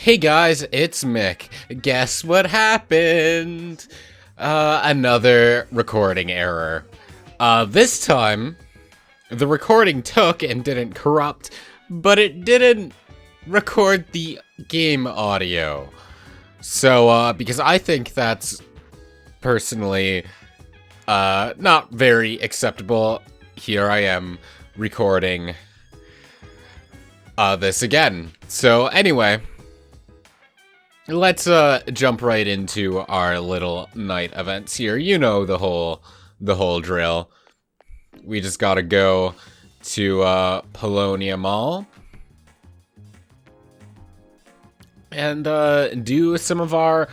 Hey guys, it's Mick. Guess what happened? Another recording error. This time, the recording took and didn't corrupt, but it didn't record the game audio. So, because I think that's personally, not very acceptable, here I am recording, this again. So, anyway, let's jump right into our little night events here. You know the whole drill. We just gotta go to Polonia Mall and do some of our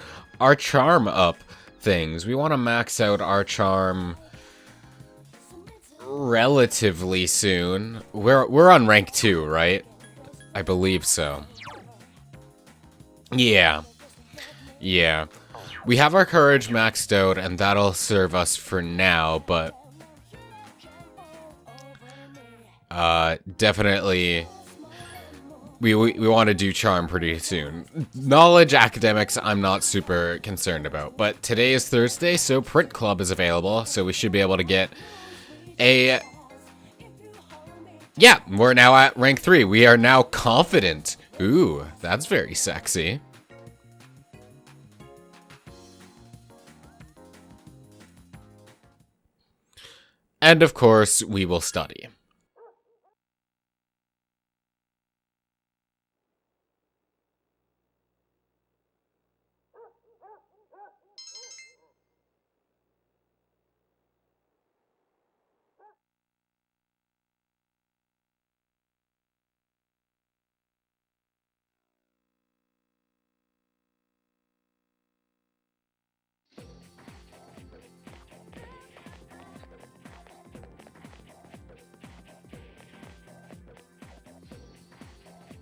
charm up things. We want to max out our charm relatively soon. We're on rank 2, right? I believe so. Yeah. We have our courage maxed out, and that'll serve us for now, but definitely we want to do charm pretty soon. Knowledge academics I'm not super concerned about, but today is Thursday, so print club is available, so we should be able to get a... Yeah, we're now at rank 3. We are now confident. Ooh, that's very sexy. And of course, we will study.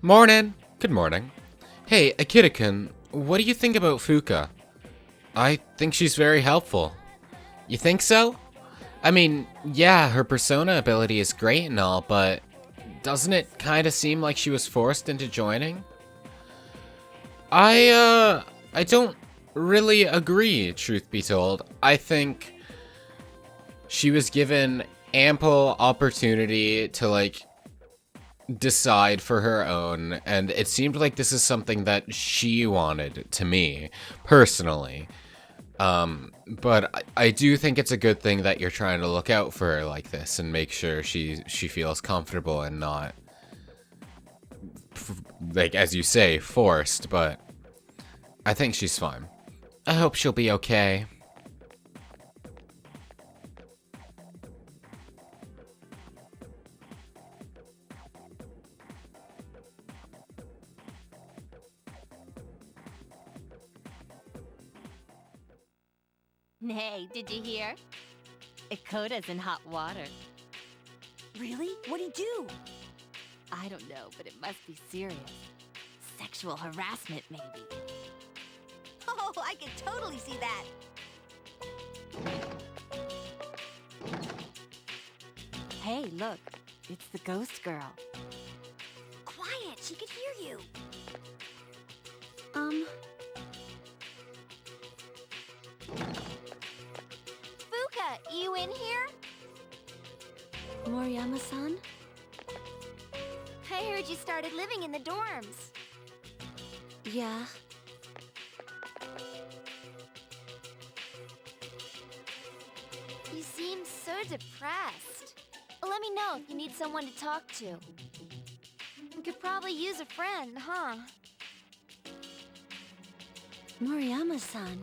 Morning. Good morning. Hey, Akira-kun, what do you think about Fuuka? I think she's very helpful. You think so? I mean, yeah, her persona ability is great and all, but doesn't it kind of seem like she was forced into joining? I don't really agree, truth be told. I think she was given ample opportunity to, like, decide for her own, and it seemed like this is something that she wanted, to me, personally. But I do think it's a good thing that you're trying to look out for her like this and make sure she feels comfortable and not, like, as you say, forced, but I think she's fine. I hope she'll be okay. Hey, did you hear? Ikota's in hot water. Really? What'd he do? I don't know, but it must be serious. Sexual harassment, maybe. Oh, I can totally see that. Hey, look. It's the ghost girl. Quiet, she could hear you. Fuuka, you in here? Moriyama-san? I heard you started living in the dorms. Yeah. You seem so depressed. Let me know if you need someone to talk to. You could probably use a friend, huh? Moriyama-san.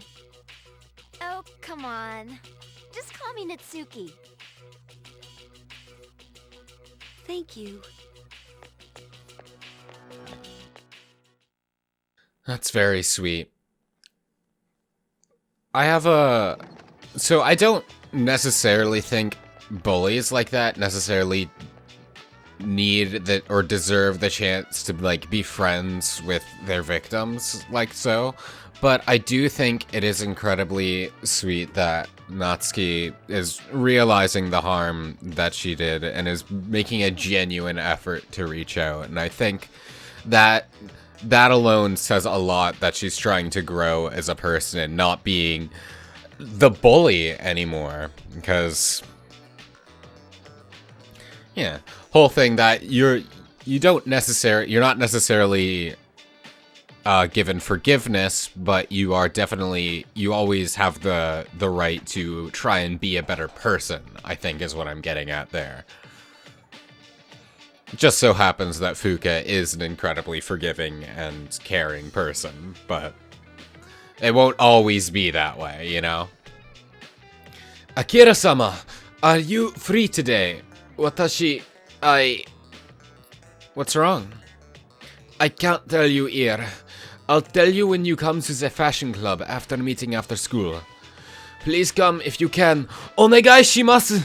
Oh, come on. Just call me Natsuki. Thank you. That's very sweet. I have a... So I don't necessarily think bullies like that necessarily need that or deserve the chance to, like, be friends with their victims like so. But I do think it is incredibly sweet that Natsuki is realizing the harm that she did and is making a genuine effort to reach out. And I think that that alone says a lot that she's trying to grow as a person and not being the bully anymore. Because, yeah, whole thing that you're not necessarily given forgiveness, but you always have the right to try and be a better person, I think is what I'm getting at there. It just so happens that Fuuka is an incredibly forgiving and caring person, but it won't always be that way, you know? Akira-sama, are you free today? What's wrong? I can't tell you here. I'll tell you when you come to the fashion club after meeting after school. Please come if you can. Onegai shimasu!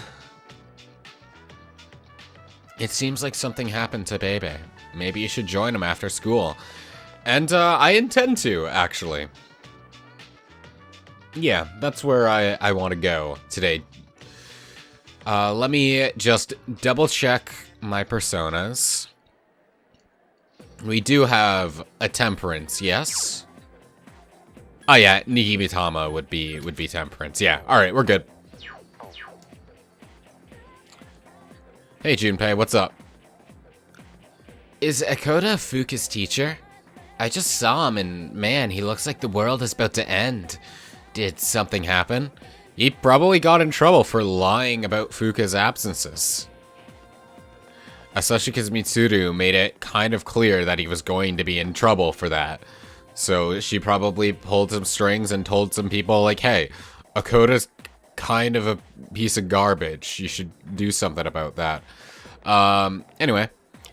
It seems like something happened to Bebe. Maybe you should join him after school. And, I intend to, actually. Yeah, that's where I want to go today. Let me just double check my personas. We do have a temperance, yes? Oh yeah, Nihimitama would be temperance. Yeah, alright, we're good. Hey Junpei, what's up? Is Akoda Fuuka's teacher? I just saw him and man, he looks like the world is about to end. Did something happen? He probably got in trouble for lying about Fuuka's absences. Asashika's Mitsuru made it kind of clear that he was going to be in trouble for that. So she probably pulled some strings and told some people like, hey, Akoda's kind of a piece of garbage. You should do something about that. Anyway.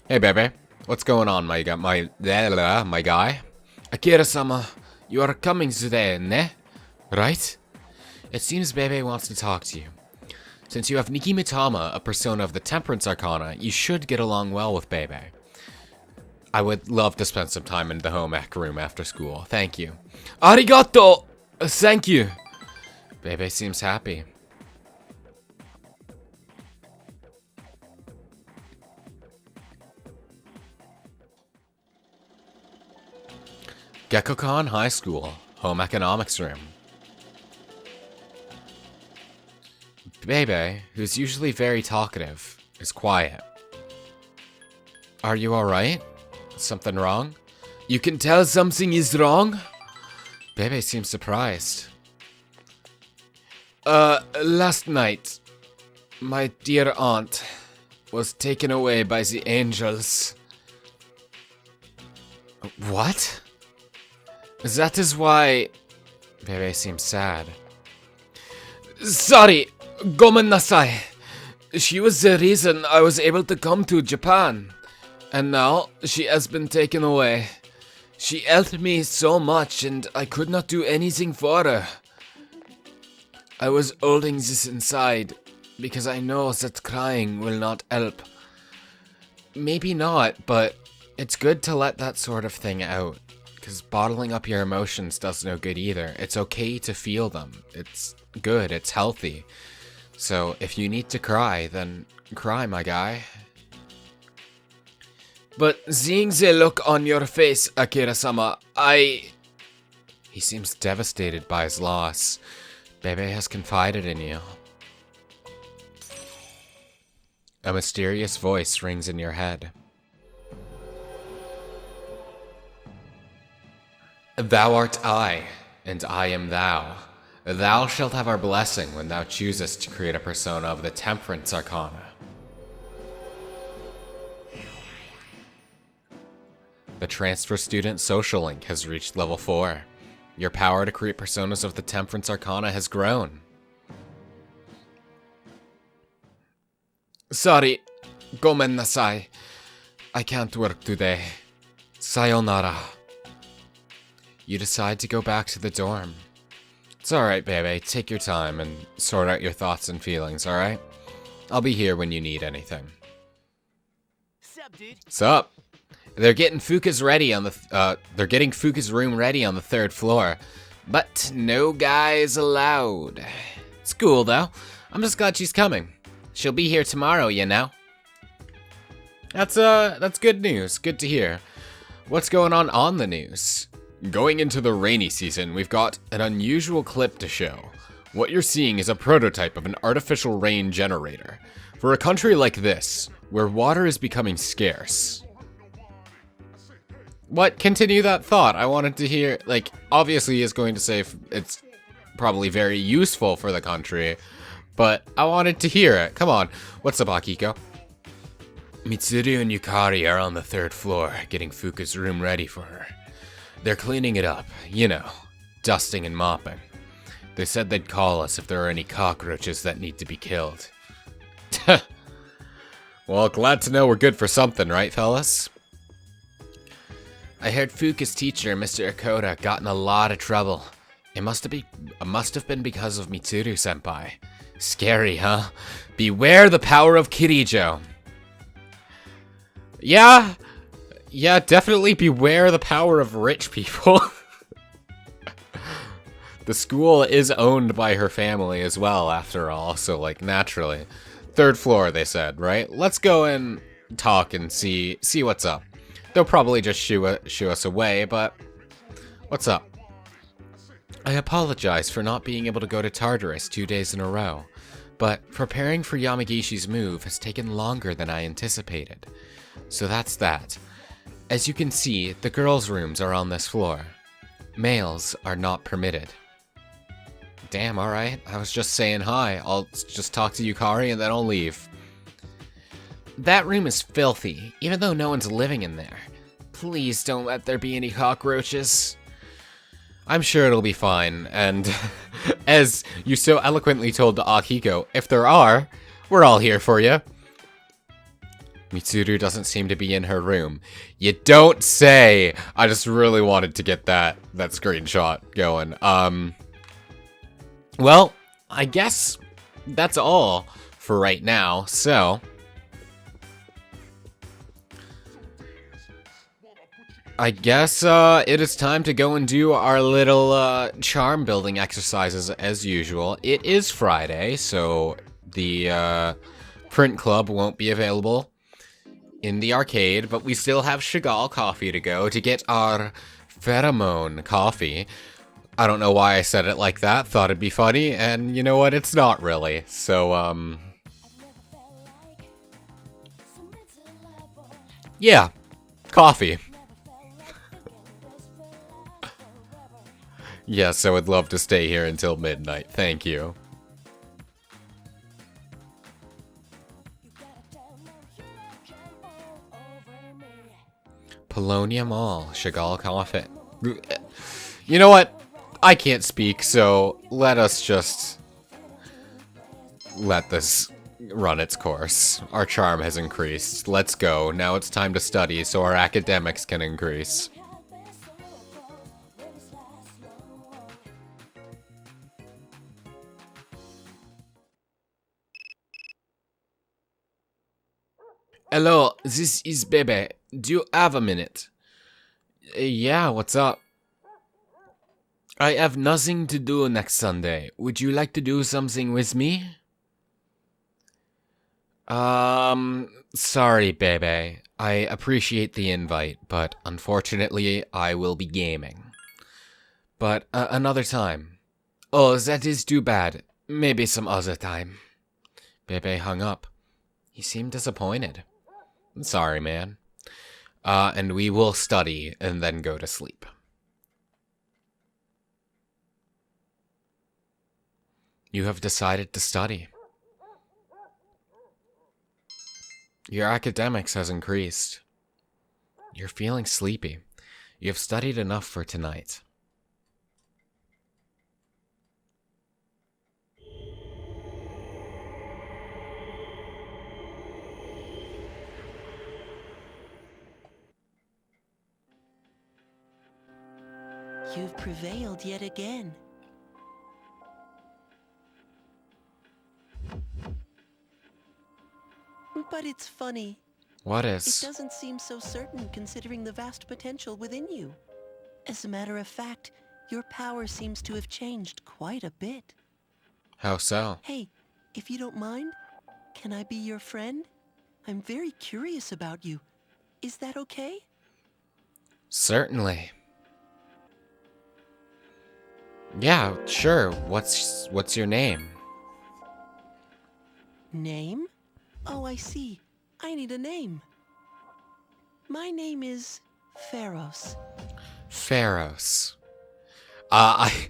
Hey, Bebe. What's going on, my guy? Akira-sama, you are coming today, ne? Right? It seems Bebe wants to talk to you. Since you have Nihimitama, a persona of the Temperance Arcana, you should get along well with Bebe. I would love to spend some time in the home ec room after school. Thank you. Arigato! Thank you! Bebe seems happy. Gekkokan High School, home economics room. Bebe, who's usually very talkative, is quiet. Are you alright? Something wrong? You can tell something is wrong? Bebe seems surprised. Last night, my dear aunt was taken away by the angels. What? That is why... Bebe seems sad. Sorry, gomen nasai. She was the reason I was able to come to Japan. And now, she has been taken away. She helped me so much and I could not do anything for her. I was holding this inside because I know that crying will not help. Maybe not, but it's good to let that sort of thing out. Because bottling up your emotions does no good either. It's okay to feel them. It's good, it's healthy. So if you need to cry, then cry, my guy. But seeing the look on your face, Akira-sama, He seems devastated by his loss. Bebe has confided in you. A mysterious voice rings in your head. Thou art I, and I am thou. Thou shalt have our blessing when thou choosest to create a persona of the Temperance Arcana. The Transfer Student Social Link has reached level 4. Your power to create personas of the Temperance Arcana has grown. Sorry, gomen nasai. I can't work today. Sayonara. You decide to go back to the dorm. It's alright, baby. Take your time and sort out your thoughts and feelings, alright? I'll be here when you need anything. Sup, dude? Sup? They're getting Fuuka's room ready on the 3rd floor. But no guys allowed. It's cool, though. I'm just glad she's coming. She'll be here tomorrow, you know? That's good news. Good to hear. What's going on the news? Going into the rainy season, we've got an unusual clip to show. What you're seeing is a prototype of an artificial rain generator. For a country like this, where water is becoming scarce. What? Continue that thought. I wanted to hear, like, obviously it's going to say it's probably very useful for the country, but I wanted to hear it. Come on. What's up, Akiko? Mitsuru and Yukari are on the 3rd floor, getting Fuuka's room ready for her. They're cleaning it up, you know, dusting and mopping. They said they'd call us if there are any cockroaches that need to be killed. Well, glad to know we're good for something, right, fellas? I heard Fuuka's teacher, Mr. Akoda, got in a lot of trouble. It must have been because of Mitsuru-senpai. Scary, huh? Beware the power of Kirijo. Yeah, definitely beware the power of rich people. The school is owned by her family as well, after all, so, like, naturally. 3rd floor, they said, right? Let's go and talk and see what's up. They'll probably just shoo us away, but what's up? I apologize for not being able to go to Tartarus 2 days in a row, but preparing for Yamagishi's move has taken longer than I anticipated. So that's that. As you can see, the girls' rooms are on this floor. Males are not permitted. Damn, alright. I was just saying hi. I'll just talk to Yukari and then I'll leave. That room is filthy, even though no one's living in there. Please don't let there be any cockroaches. I'm sure it'll be fine, and as you so eloquently told Akiko, if there are, we're all here for you. Mitsuru doesn't seem to be in her room. You don't say! I just really wanted to get that screenshot going. Well, I guess that's all for right now, so I guess it is time to go and do our little charm building exercises as usual. It is Friday, so the print club won't be available in the arcade, but we still have Chagall coffee to go to get our pheromone coffee. I don't know why I said it like that, thought it'd be funny, and you know what, it's not really. So, yeah, coffee. Yes, I would love to stay here until midnight, thank you. Polonia Mall, Chagall coffee. You know what? I can't speak, so let us just let this run its course. Our charm has increased. Let's go. Now it's time to study so our academics can increase. Hello, this is Bebe. Do you have a minute? Yeah, what's up? I have nothing to do next Sunday. Would you like to do something with me? Sorry, Bebe. I appreciate the invite, but unfortunately, I will be gaming. But another time. Oh, that is too bad. Maybe some other time. Bebe hung up. He seemed disappointed. Sorry, man. And we will study and then go to sleep. You have decided to study. Your academics has increased. You're feeling sleepy. You have studied enough for tonight. You've prevailed yet again. But it's funny. What is? It doesn't seem so certain considering the vast potential within you. As a matter of fact, your power seems to have changed quite a bit. How so? Hey, if you don't mind, can I be your friend? I'm very curious about you. Is that okay? Certainly. Yeah, sure. What's your name? Name? Oh, I see. I need a name. My name is Pharos. Pharos. I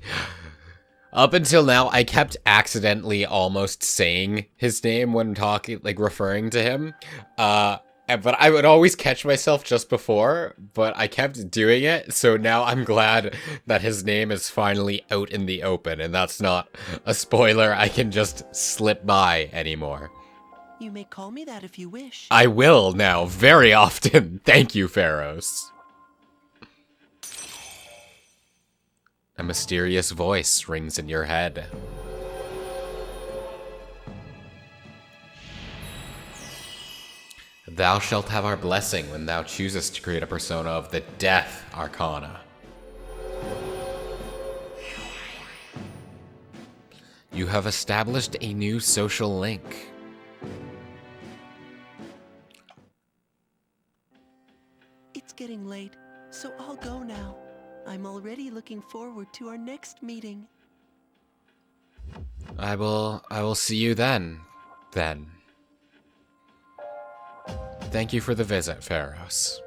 up until now I kept accidentally almost saying his name when talking, like referring to him. But I would always catch myself just before, but I kept doing it, so now I'm glad that his name is finally out in the open, and that's not a spoiler I can just slip by anymore. You may call me that if you wish. I will now, very often. Thank you, Pharos. A mysterious voice rings in your head. Thou shalt have our blessing when thou choosest to create a persona of the Death Arcana. You have established a new social link. It's getting late, so I'll go now. I'm already looking forward to our next meeting. I will see you then. Thank you for the visit, Pharos.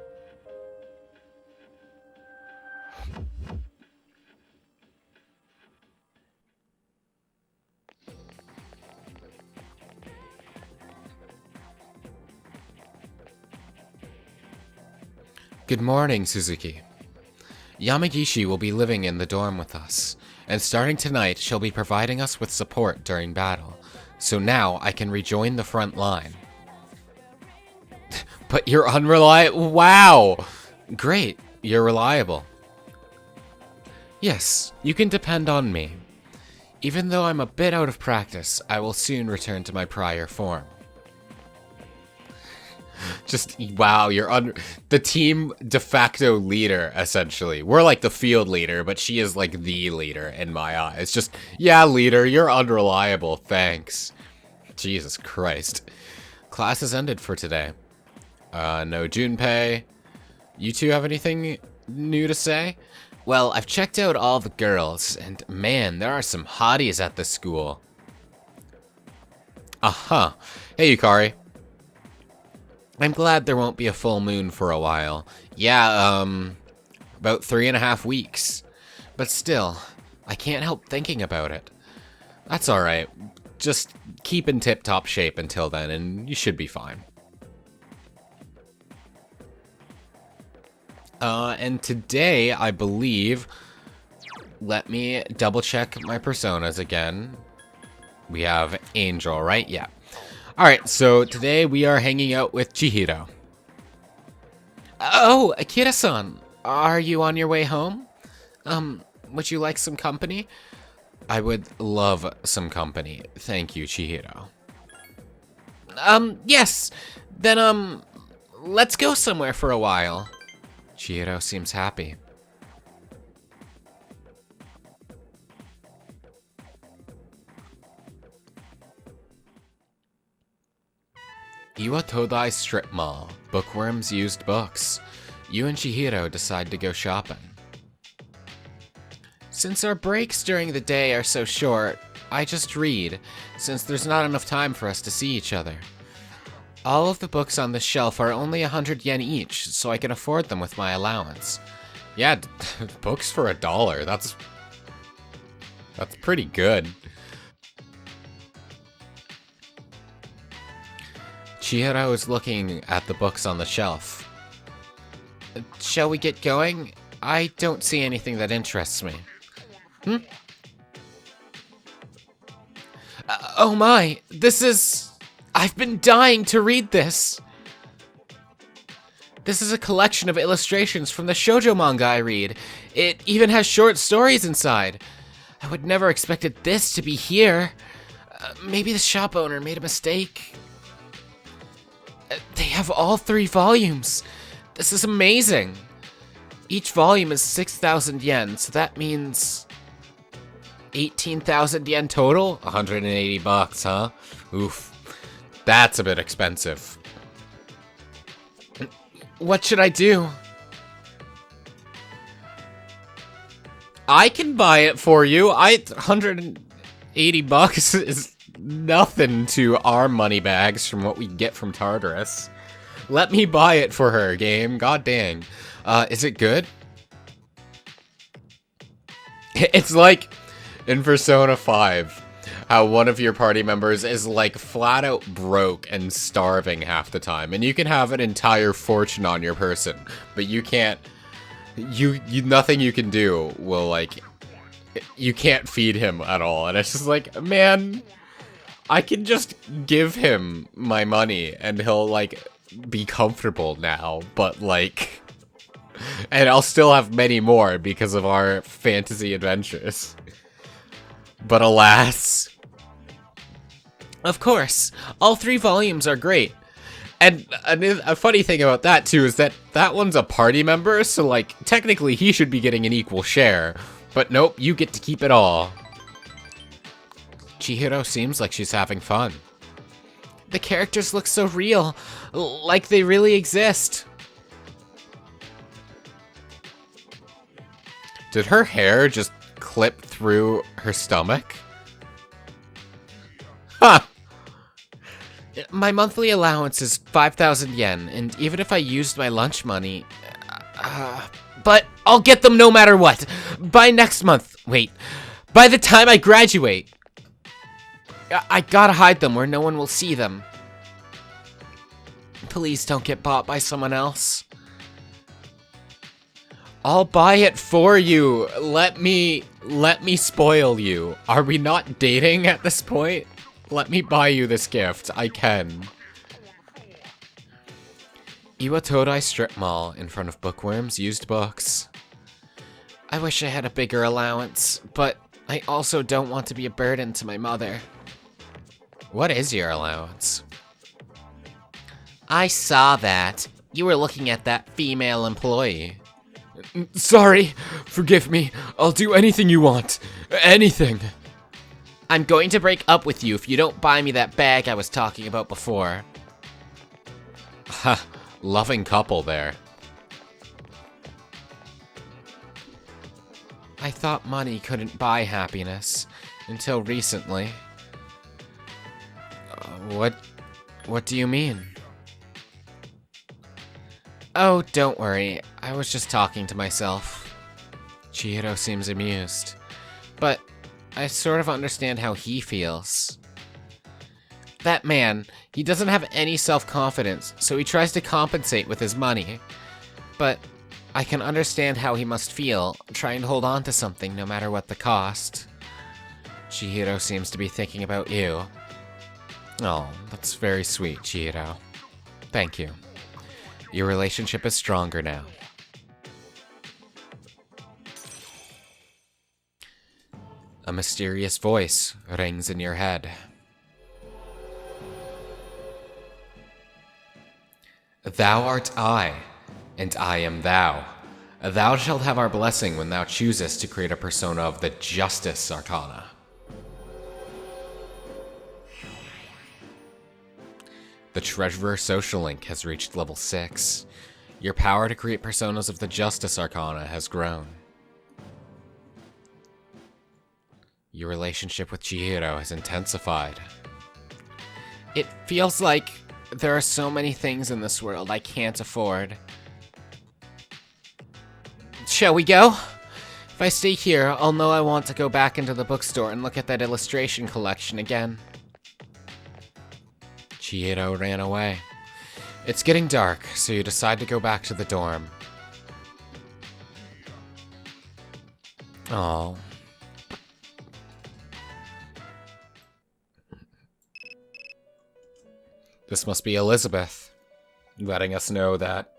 Good morning, Suzuki. Yamagishi will be living in the dorm with us, and starting tonight, she'll be providing us with support during battle, so now I can rejoin the front line. But you're unreliable. Wow! Great, you're reliable. Yes, you can depend on me. Even though I'm a bit out of practice, I will soon return to my prior form. Just, wow, you're the team de facto leader, essentially. We're like the field leader, but she is like the leader in my eyes. Just, yeah, leader, you're unreliable, thanks. Jesus Christ. Class has ended for today. No Junpei. You two have anything new to say? Well, I've checked out all the girls, and man, there are some hotties at this school. Uh-huh. Hey, Yukari. I'm glad there won't be a full moon for a while. Yeah, about 3.5 weeks. But still, I can't help thinking about it. That's alright. Just keep in tip-top shape until then, and you should be fine. And today, I believe... Let me double-check my personas again. We have Angel, right? Yeah. Alright, so today we are hanging out with Chihiro. Oh, Akira-san, are you on your way home? Would you like some company? I would love some company. Thank you, Chihiro. Yes. Then, let's go somewhere for a while. Chihiro seems happy. Iwa Todai Strip Mall. Bookworms used books. You and Chihiro decide to go shopping. Since our breaks during the day are so short, I just read, since there's not enough time for us to see each other. All of the books on the shelf are only 100 yen each, so I can afford them with my allowance. Yeah, books for $1. That's pretty good. Chihiro is looking at the books on the shelf. Shall we get going? I don't see anything that interests me. Oh my, this is... I've been dying to read this. This is a collection of illustrations from the shoujo manga I read. It even has short stories inside. I would never expected this to be here. Maybe the shop owner made a mistake. They have all 3 volumes. This is amazing. Each volume is 6,000 yen, so that means 18,000 yen total? 180 bucks, huh? Oof. That's a bit expensive. What should I do? I can buy it for you. 180 bucks is nothing to our money bags from what we get from Tartarus. Let me buy it for her, game. God dang. Is it good? It's like in Persona 5, how one of your party members is like flat out broke and starving half the time, and you can have an entire fortune on your person, but you can't, nothing you can do will like, you can't feed him at all, and it's just like, man, I can just give him my money and he'll like be comfortable now, but like, and I'll still have many more because of our fantasy adventures. But alas. Of course, all 3 volumes are great. And a funny thing about that too is that one's a party member, so like technically he should be getting an equal share. But nope, you get to keep it all. Chihiro seems like she's having fun. The characters look so real, like they really exist. Did her hair just clip through her stomach? Huh! My monthly allowance is 5,000 yen, and even if I used my lunch money... but I'll get them no matter what! By next month. Wait. By the time I graduate! I gotta hide them where no one will see them. Please don't get bought by someone else. I'll buy it for you. Let me spoil you. Are we not dating at this point? Let me buy you this gift. I can. Iwatodai Strip Mall in front of Bookworm's used books. I wish I had a bigger allowance, but I also don't want to be a burden to my mother. What is your allowance? I saw that. You were looking at that female employee. Sorry, forgive me. I'll do anything you want. Anything. I'm going to break up with you if you don't buy me that bag I was talking about before. Ha, loving couple there. I thought money couldn't buy happiness until recently. What do you mean? Oh, don't worry. I was just talking to myself. Chihiro seems amused. But I sort of understand how he feels. That man, he doesn't have any self-confidence, so he tries to compensate with his money. But I can understand how he must feel, trying to hold on to something no matter what the cost. Chihiro seems to be thinking about you. Oh, that's very sweet, Chihiro. Thank you. Your relationship is stronger now. A mysterious voice rings in your head. Thou art I, and I am thou. Thou shalt have our blessing when thou choosest to create a persona of the Justice Arcana. The Treasurer social link has reached level 6. Your power to create personas of the Justice Arcana has grown. Your relationship with Chihiro has intensified. It feels like there are so many things in this world I can't afford. Shall we go? If I stay here, I'll know I want to go back into the bookstore and look at that illustration collection again. Chihiro ran away. It's getting dark, so you decide to go back to the dorm. Oh. This must be Elizabeth, letting us know that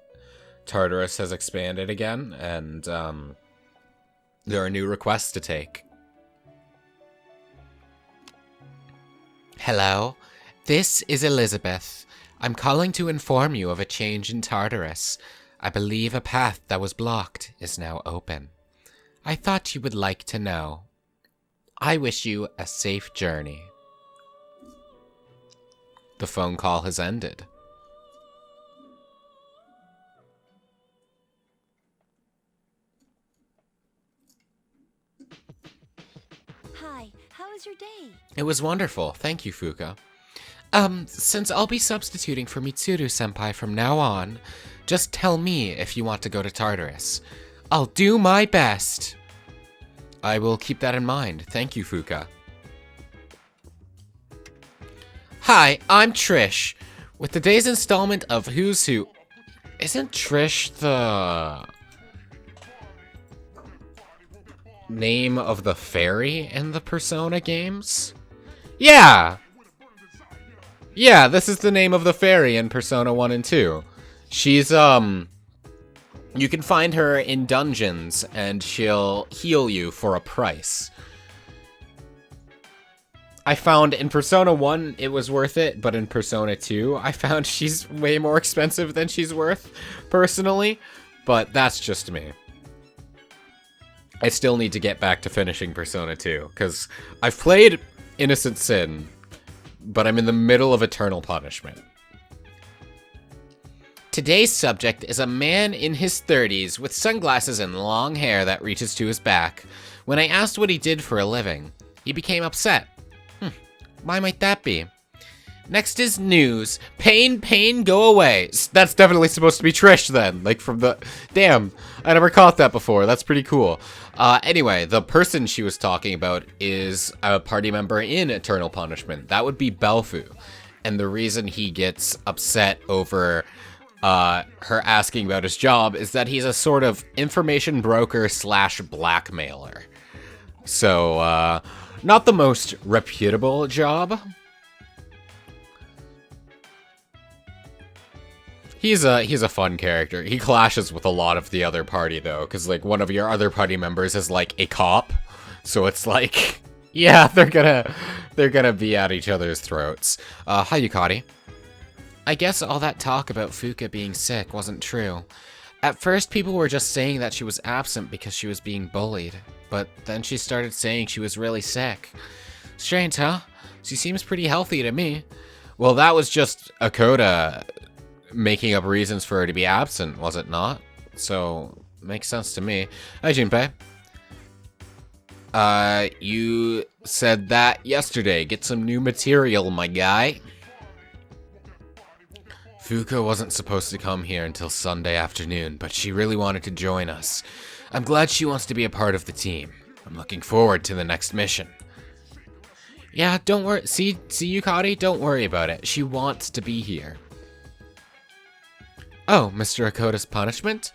Tartarus has expanded again, and there are new requests to take. Hello? This is Elizabeth. I'm calling to inform you of a change in Tartarus. I believe a path that was blocked is now open. I thought you would like to know. I wish you a safe journey. The phone call has ended. Hi, how was your day? It was wonderful. Thank you, Fuuka. Since I'll be substituting for Mitsuru-senpai from now on, just tell me if you want to go to Tartarus. I'll do my best. I will keep that in mind. Thank you, Fuuka. Hi, I'm Trish. With today's installment of Who's Who... Isn't Trish the... name of the fairy in the Persona games? Yeah! Yeah, this is the name of the fairy in Persona 1 and 2. She's, you can find her in dungeons, and she'll heal you for a price. I found in Persona 1 it was worth it, but in Persona 2, I found she's way more expensive than she's worth, personally. But that's just me. I still need to get back to finishing Persona 2, because I've played Innocent Sin, but I'm in the middle of Eternal Punishment. Today's subject is a man in his 30s with sunglasses and long hair that reaches to his back. When I asked what he did for a living, he became upset. Why might that be? Next is news. Pain, pain, go away. That's definitely supposed to be Trish then. Like from the... Damn, I never caught that before. That's pretty cool. Anyway, the person she was talking about is a party member in Eternal Punishment. That would be Belfu. And the reason he gets upset over her asking about his job is that he's a sort of information broker slash blackmailer. So, not the most reputable job. He's a fun character. He clashes with a lot of the other party though, because like one of your other party members is like a cop, so it's like, yeah, they're gonna be at each other's throats. Hi Yukari. I guess all that talk about Fuuka being sick wasn't true. At first, people were just saying that she was absent because she was being bullied, but then she started saying she was really sick. Strange, huh? She seems pretty healthy to me. Well, that was just Akoda making up reasons for her to be absent, was it not? So, makes sense to me. Hi, Junpei. You said that yesterday. Get some new material, my guy. Fuuka wasn't supposed to come here until Sunday afternoon, but she really wanted to join us. I'm glad she wants to be a part of the team. I'm looking forward to the next mission. Yeah, don't worry. See Yukari? Don't worry about it. She wants to be here. Oh, Mr. Akoda's punishment?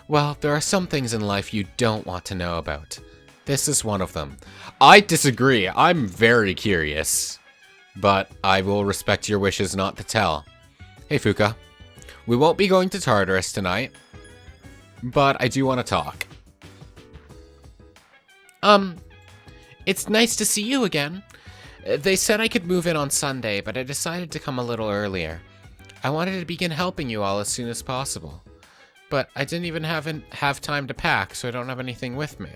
Well, there are some things in life you don't want to know about. This is one of them. I disagree. I'm very curious. But I will respect your wishes not to tell. Hey, Fuuka. We won't be going to Tartarus tonight, but I do want to talk. It's nice to see you again. They said I could move in on Sunday, but I decided to come a little earlier. I wanted to begin helping you all as soon as possible, but I didn't even have time to pack, so I don't have anything with me.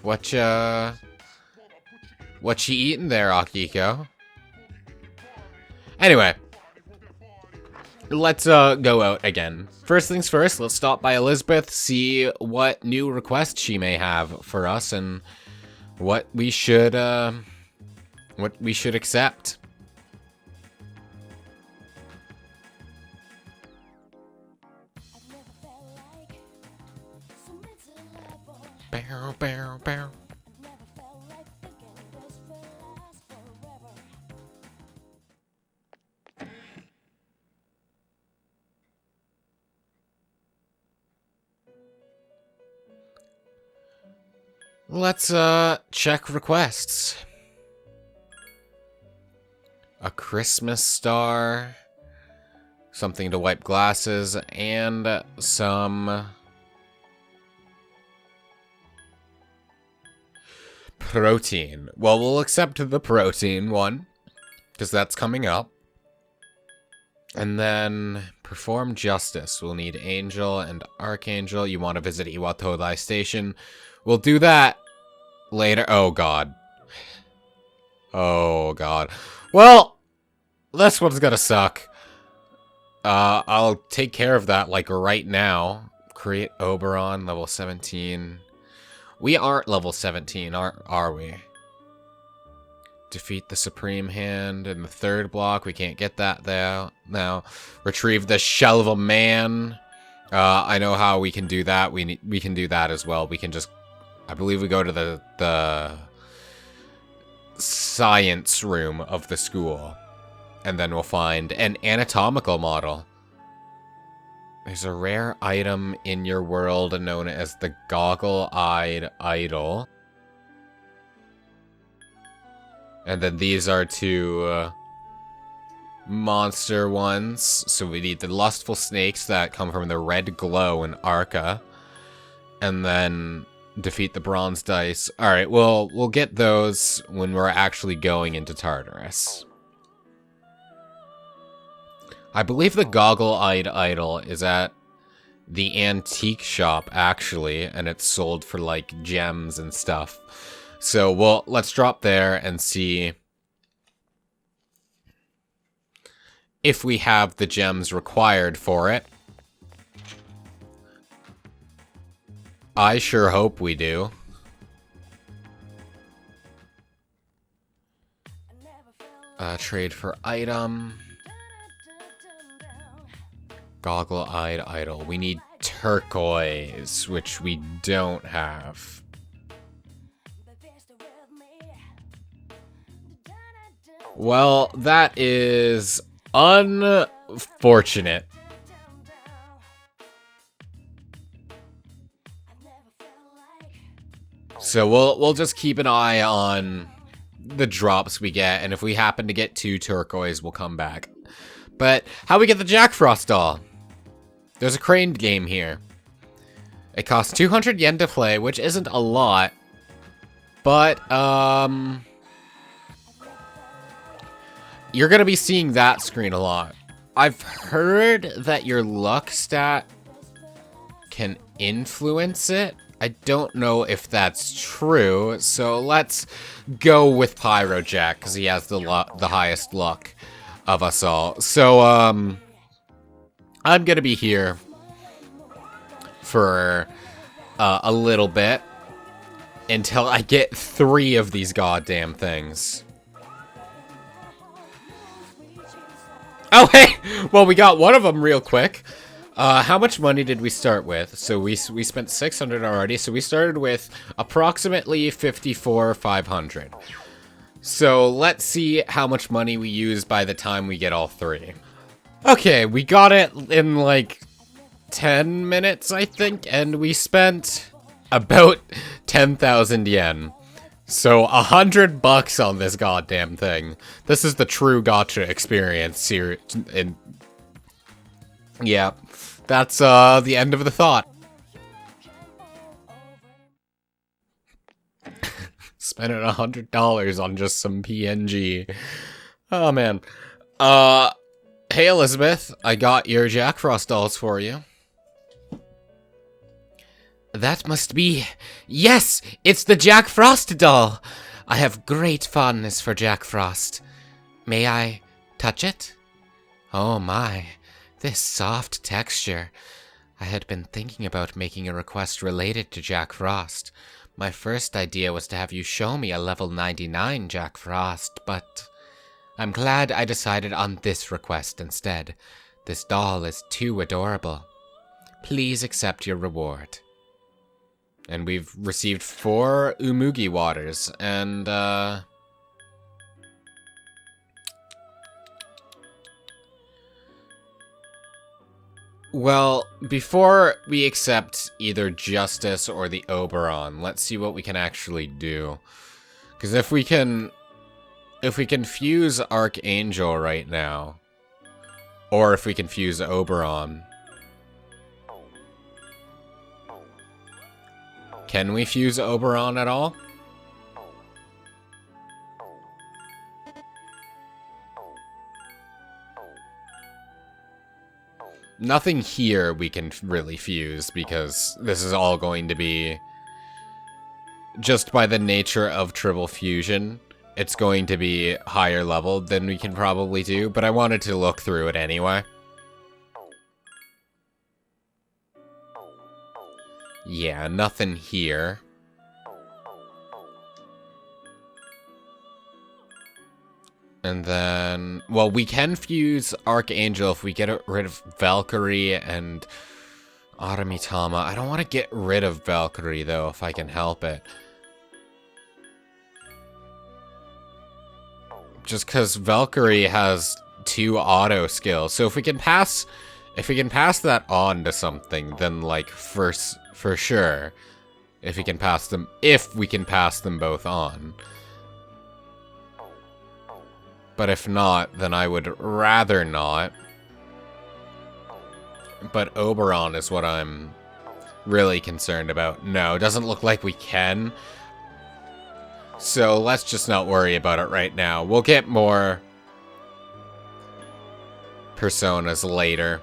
What you eating there, Akiko? Anyway, let's go out again. First things first, let's stop by Elizabeth, see what new requests she may have for us and what we should accept. Bow, bow, bow. Let's check requests. A Christmas star, something to wipe glasses, and some protein. Well, we'll accept the protein one, because that's coming up. And then perform justice. We'll need Angel and Archangel. You want to visit Iwatodai Station. We'll do that later. Oh, God. Oh, God. Well, this one's gonna suck. I'll take care of that, like, right now. Create Oberon, level 17. We aren't level 17, are we? Defeat the Supreme Hand in the third block. We can't get that there now. Retrieve the Shell of a Man. I know how we can do that. We can do that as well. We can just, I believe we go to the science room of the school, and then we'll find an anatomical model. There's a rare item in your world known as the Goggle-Eyed Idol. And then these are two monster ones. So we need the Lustful Snakes that come from the Red Glow in Arca. And then defeat the Bronze Dice. Alright, we'll get those when we're actually going into Tartarus. I believe the Goggle-Eyed Idol is at the antique shop, actually, and it's sold for, like, gems and stuff. So, let's drop there and see if we have the gems required for it. I sure hope we do. Trade for item. Goggle-Eyed Idol. We need turquoise, which we don't have. Well, that is unfortunate. So we'll just keep an eye on the drops we get, and if we happen to get 2 turquoise, we'll come back. But how we get the Jack Frost doll? There's a crane game here. It costs 200 yen to play, which isn't a lot. But, you're gonna be seeing that screen a lot. I've heard that your luck stat can influence it. I don't know if that's true, so let's go with Pyro Jack, because he has the highest luck of us all. So, I'm gonna be here for a little bit until I get 3 of these goddamn things. Oh, hey! Well, we got one of them real quick. How much money did we start with? So we spent 600 already, so we started with approximately 54,500. So let's see how much money we use by the time we get all 3. Okay, we got it in like 10 minutes, I think, and we spent about 10,000 yen. So $100 on this goddamn thing. This is the true gacha experience here. Yeah, that's the end of the thought. Spending $100 on just some PNG. Oh man. Hey Elizabeth, I got your Jack Frost dolls for you. That must be... Yes! It's the Jack Frost doll! I have great fondness for Jack Frost. May I touch it? Oh my, this soft texture. I had been thinking about making a request related to Jack Frost. My first idea was to have you show me a level 99 Jack Frost, but I'm glad I decided on this request instead. This doll is too adorable. Please accept your reward. And we've received 4 Umugi waters, and, well, before we accept either Justice or the Oberon, let's see what we can actually do. Because if we can fuse Archangel right now, or if we can fuse Oberon... Can we fuse Oberon at all? Nothing here we can really fuse, because this is all going to be... Just by the nature of triple fusion, it's going to be higher level than we can probably do, but I wanted to look through it anyway. Yeah, nothing here. And then, well, we can fuse Archangel if we get rid of Valkyrie and Aramitama. I don't want to get rid of Valkyrie, though, if I can help it. Just because Valkyrie has 2 auto skills. So if we can pass that on to something, then, like, for sure, if we can pass them both on. But if not, then I would rather not. But Oberon is what I'm really concerned about. No, it doesn't look like we can. So let's just not worry about it right now. We'll get more personas later.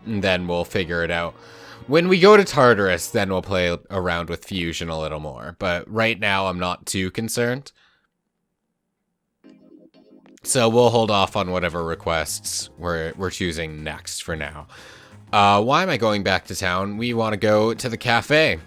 And then we'll figure it out. When we go to Tartarus, then we'll play around with Fusion a little more. But right now, I'm not too concerned. So we'll hold off on whatever requests we're choosing next for now. Why am I going back to town? We want to go to the cafe.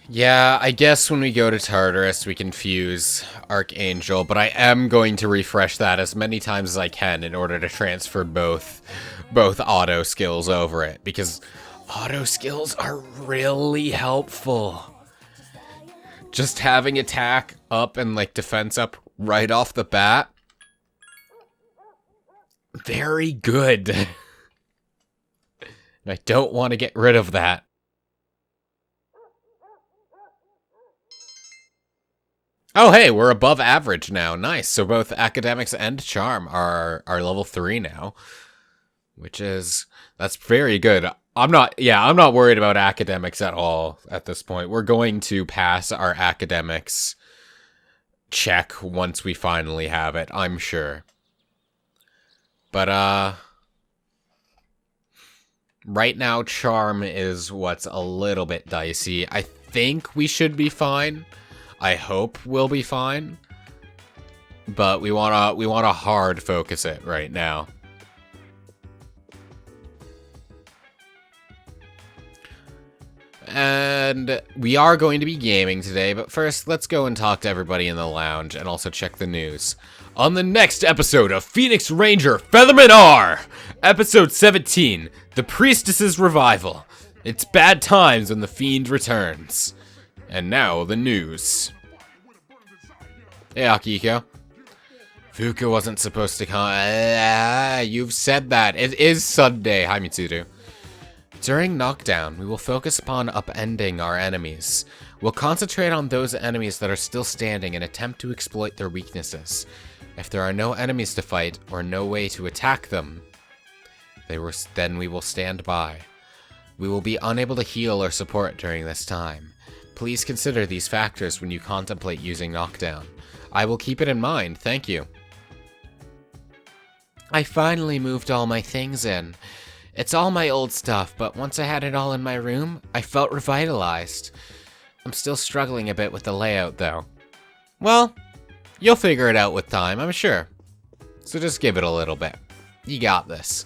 Yeah, I guess when we go to Tartarus, we can fuse Archangel, but I am going to refresh that as many times as I can in order to transfer both auto skills over it, because auto skills are really helpful. Just having attack up and, like, defense up right off the bat. Very good. And I don't want to get rid of that. Oh, hey, we're above average now. Nice. So both Academics and Charm are level 3 now. That's very good. I'm not worried about Academics at all at this point. We're going to pass our Academics check once we finally have it, I'm sure. But, right now, Charm is what's a little bit dicey. I think we should be fine. I hope we'll be fine, but we wanna hard focus it right now. And we are going to be gaming today, but first, let's go and talk to everybody in the lounge and also check the news. On the next episode of Phoenix Ranger Featherman R! Episode 17, The Priestess's Revival. It's bad times when the Fiend returns. And now, the news. Hey, Akiko. Fuuka wasn't supposed to come. You've said that. It is Sunday. Hi, Mitsuru. During Knockdown, we will focus upon upending our enemies. We'll concentrate on those enemies that are still standing and attempt to exploit their weaknesses. If there are no enemies to fight, or no way to attack them, then we will stand by. We will be unable to heal or support during this time. Please consider these factors when you contemplate using Knockdown. I will keep it in mind, thank you. I finally moved all my things in. It's all my old stuff, but once I had it all in my room, I felt revitalized. I'm still struggling a bit with the layout, though. Well, you'll figure it out with time, I'm sure. So just give it a little bit. You got this.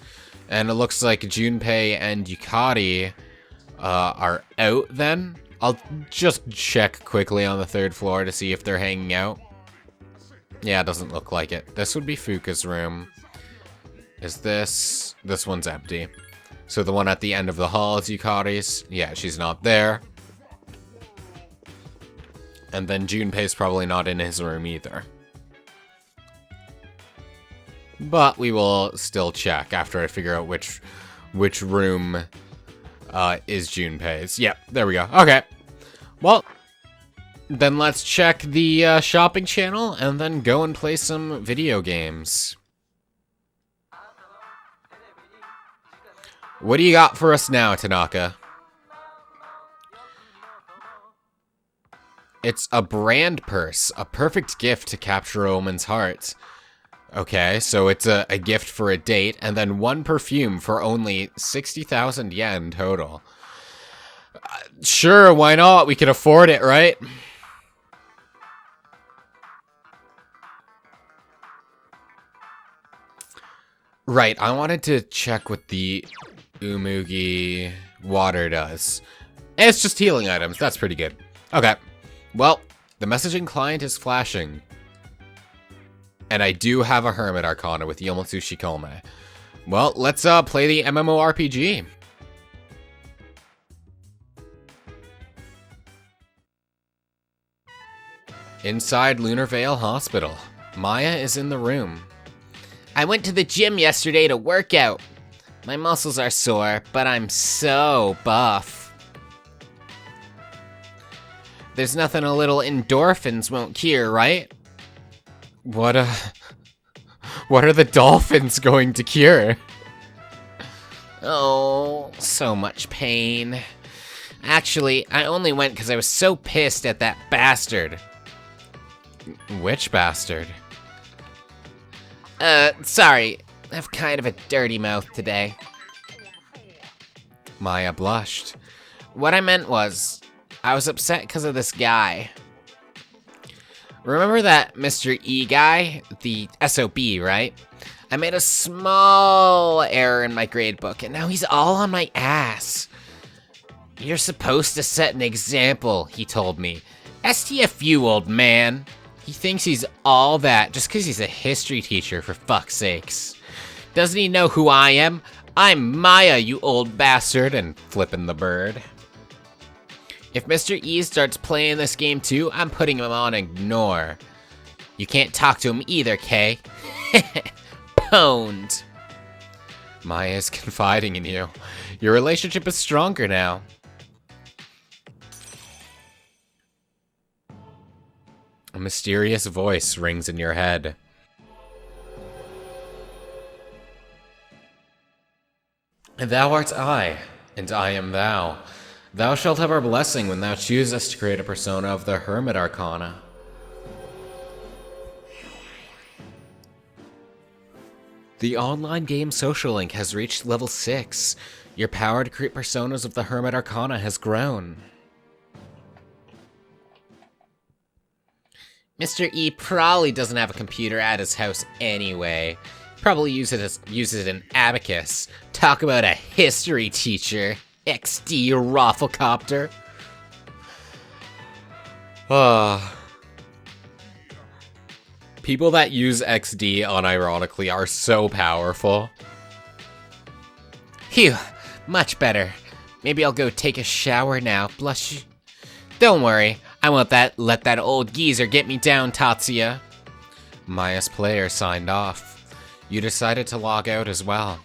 And it looks like Junpei and Yukari are out then. I'll just check quickly on the 3rd floor to see if they're hanging out. Yeah, it doesn't look like it. This would be Fuuka's room. Is this... This one's empty. So the one at the end of the hall is Yukari's. Yeah, she's not there. And then Junpei's probably not in his room either. But we will still check after I figure out which room is Junpei's. Yep, there we go. Okay. Well, then let's check the shopping channel and then go and play some video games. What do you got for us now, Tanaka? It's a brand purse, a perfect gift to capture a woman's heart. Okay, so it's a gift for a date, and then one perfume for only 60,000 yen total. Sure, why not? We can afford it, right? Right, I wanted to check what the Umugi water does. It's just healing items, that's pretty good. Okay, well, the messaging client is flashing. And I do have a Hermit Arcana with Yomotsushi Kome. Well, let's play the MMORPG. Inside Lunar Vale Hospital, Maya is in the room. I went to the gym yesterday to work out. My muscles are sore, but I'm so buff. There's nothing a little endorphins won't cure, right? What are the dolphins going to cure? Oh, so much pain. Actually, I only went because I was so pissed at that bastard. Which bastard? Sorry. I have kind of a dirty mouth today. Maya blushed. What I meant was, I was upset because of this guy. Remember that Mr. E guy? The SOB, right? I made a small error in my gradebook, and now he's all on my ass. You're supposed to set an example, he told me. STFU, old man. He thinks he's all that just because he's a history teacher, for fuck's sakes. Doesn't he know who I am? I'm Maya, you old bastard, and flipping the bird. If Mr. E starts playing this game too, I'm putting him on ignore. You can't talk to him either, Kay. Pwned. Maya is confiding in you. Your relationship is stronger now. A mysterious voice rings in your head. Thou art I, and I am thou. Thou shalt have our blessing when thou choosest to create a persona of the Hermit Arcana. The online game Social Link has reached level 6. Your power to create personas of the Hermit Arcana has grown. Mr. E probably doesn't have a computer at his house anyway. Probably uses an abacus. Talk about a history teacher. XD Rafflecopter. People that use XD unironically are so powerful. Phew, much better. Maybe I'll go take a shower now. Blush. Don't worry, I won't let that old geezer get me down, Tatsuya. Maya's player signed off. You decided to log out as well.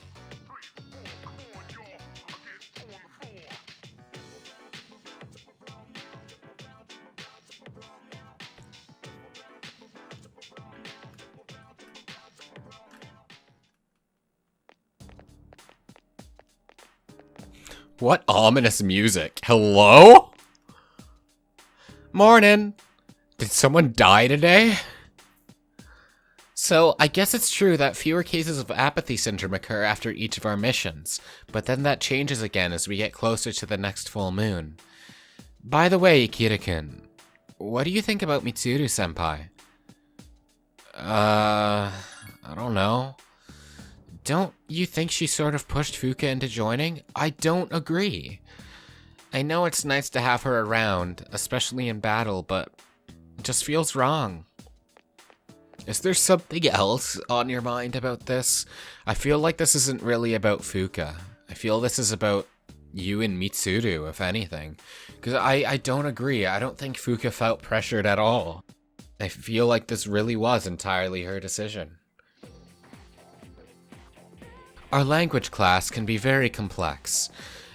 What ominous music? Hello? Morning. Did someone die today? So, I guess it's true that fewer cases of apathy syndrome occur after each of our missions, but then that changes again as we get closer to the next full moon. By the way, Akira-kun, what do you think about Mitsuru-senpai? I don't know. Don't you think she sort of pushed Fuuka into joining? I don't agree. I know it's nice to have her around, especially in battle, but it just feels wrong. Is there something else on your mind about this? I feel like this isn't really about Fuuka. I feel this is about you and Mitsuru, if anything. Because I don't agree. I don't think Fuuka felt pressured at all. I feel like this really was entirely her decision. Our language class can be very complex.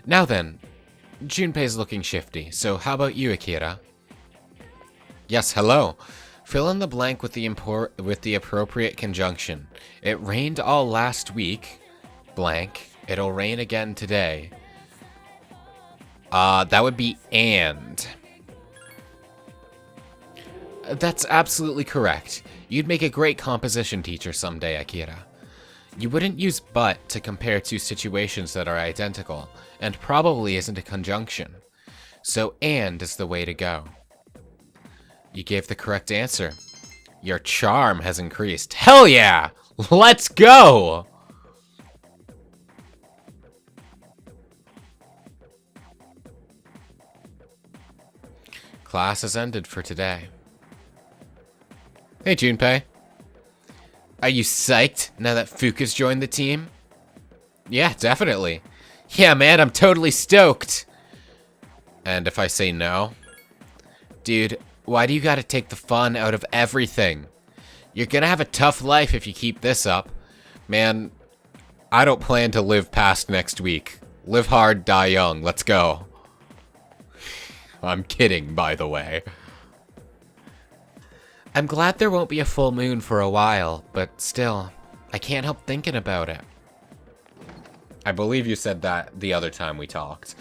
Now then, Junpei's looking shifty, so how about you, Akira? Yes, hello. Fill in the blank with the appropriate conjunction. It rained all last week. Blank. It'll rain again today. That would be and. That's absolutely correct. You'd make a great composition teacher someday, Akira. You wouldn't use but to compare two situations that are identical, and probably isn't a conjunction. So and is the way to go. You gave the correct answer. Your charm has increased. Hell yeah! Let's go! Class has ended for today. Hey, Junpei. Are you psyched now that Fuuka's joined the team? Yeah, definitely. Yeah, man, I'm totally stoked. And if I say no? Dude, why do you gotta take the fun out of everything? You're gonna have a tough life if you keep this up. Man, I don't plan to live past next week. Live hard, die young. Let's go. I'm kidding, by the way. I'm glad there won't be a full moon for a while, but still, I can't help thinking about it. I believe you said that the other time we talked.